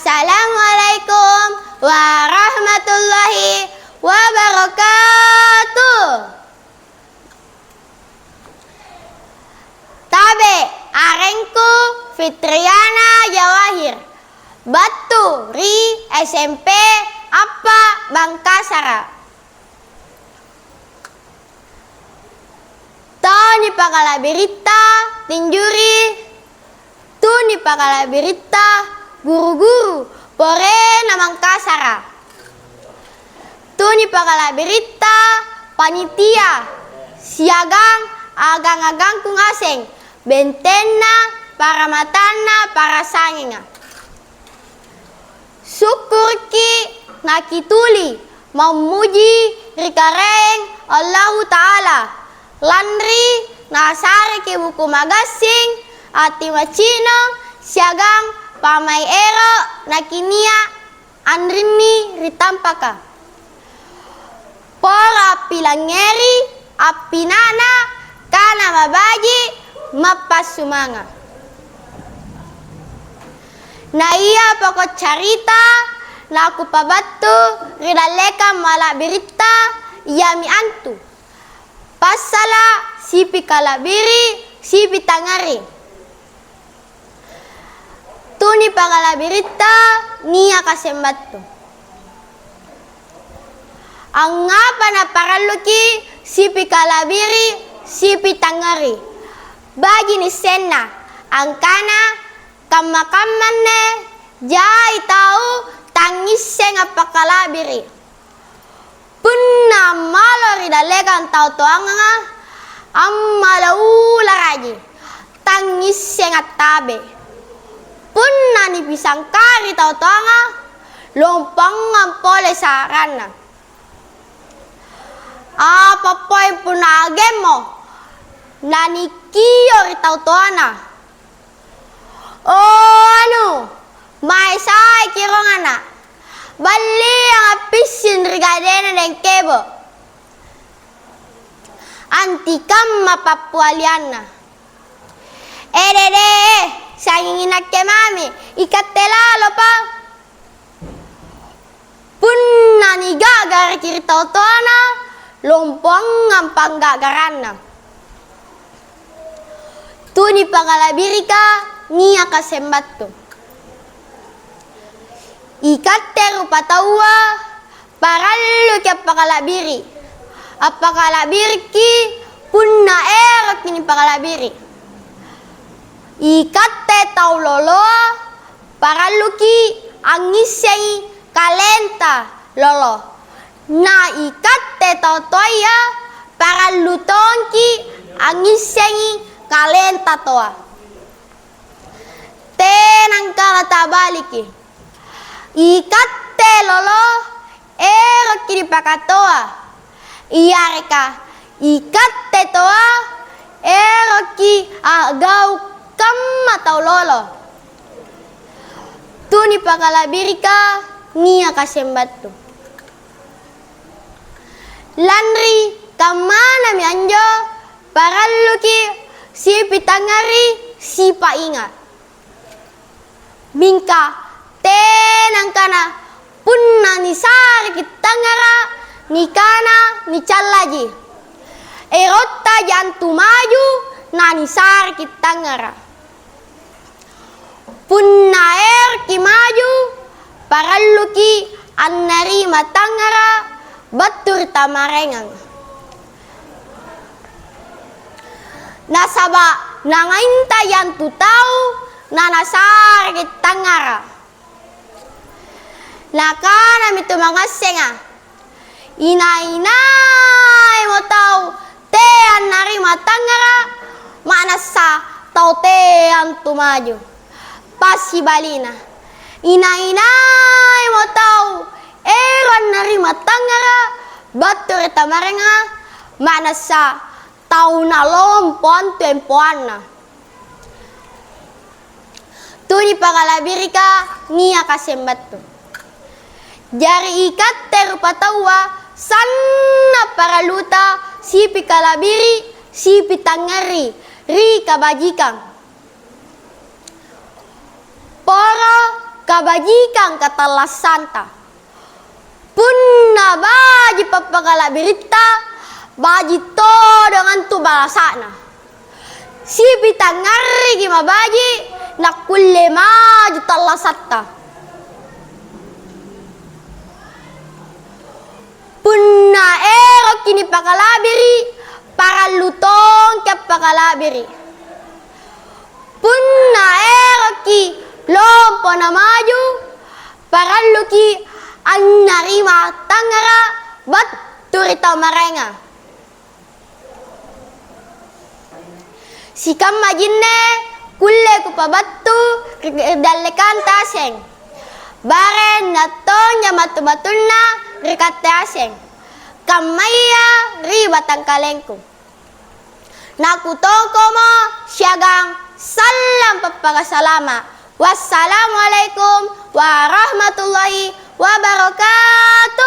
Assalamualaikum warahmatullahi wabarakatuh. Tabe arengku Fitriana Jawahir, Batu Ri SMP Apa Bangkasara. Tani pakala berita tinjuri, tuni pakala berita guru-guru pore namang kasara. Tuni pakala berita panitia siagang agang-agang kung aseng bentenna para matana para sanginga. Syukur ki nakituli memuji rikareng Allahu Ta'ala landri nasare ke buku magasing ati macino siagang pamai ero nakinia andrini ritampaka pora pilangeri apinana kana mabaji mapas sumanga. Na iya pokok carita na aku pabatu ridaleka mala berita yami antu pasala sipi kalabiri sipi tangari. Tuni pakala berita niya kasembatu. Ang ngapa na paraluki sipi kalabiri sipi tangari. Bagi ni sena ang kana kamakamanne jai tahu tangis nga pakalabiri. Punna malori dalekan tau toanga amalaula raji tangis nga tabe. Punna ni pisang kari tau toanga lompangan pole sarana. Apa poin punna agemo nani kiyo tau toana. Oh anu mai sai kirongana bali ang apisin rigadena den kebo antikam mapapualiana. Dede sangingin ke mami ikat telalo pa punna ni gagar kiri tautoana lompong ang panggagaranna. Tuni pangalabirika niya kasembatu ikat teru patawa parallu ke pangalabiri apakalabirki punna erok ni pangalabiri ikatte tau lolo paraluki angisei kalenta lolo na ikatte tau toya paralutonki angisei kalenta toa tenang kala tabaliki ikatte lolo erok kini pakatoa iareka ikatte toa eroki agau kamma tau lolo. Tuni pakalabirika niya kasembatu. Landri kamana mi anjo paralluki sipi tangari sipa inga. Bingka tenang kana punna ni sari kitangara ni kana ni callaji. Erotta jantu maju nani sari kitangara. Punna ki maju paralluki annari matangara batur tamarengang. Nasaba nangainta yang tu tahu nanasar kitangara. Nakana mitu mangasenga. Ina-inai mo tahu te annari matangara manasa tau te antu maju. Pasi balina ina-inai mo tahu eran narima tangara batur tamarenga manasa tau na lompon tempoana. Tuni pakalabirika niya kasembatu jari ikat terupatawa sanna paraluta sipi kalabiri sipi tangari ri kabajikang para kabajikan katalas santa. Punna baji papagala berita, baji to dengan tu balasana. Si pitangari ki mabaji, nakulle maju talasatta. Punna ero kini pakalabiri, para lutong ke pakalabiri. Punna ero ki lompo na maju, para luki ang narima tangara bat turita marenga. Sikam majinne kulle ku pabattu dalekan taseng. Bare natonya matu-matulna rikat taseng. Kamaya ribatang kalengku. Nakutoko mo siagang salam papagasalama. Wassalamualaikum warahmatullahi wabarakatuh.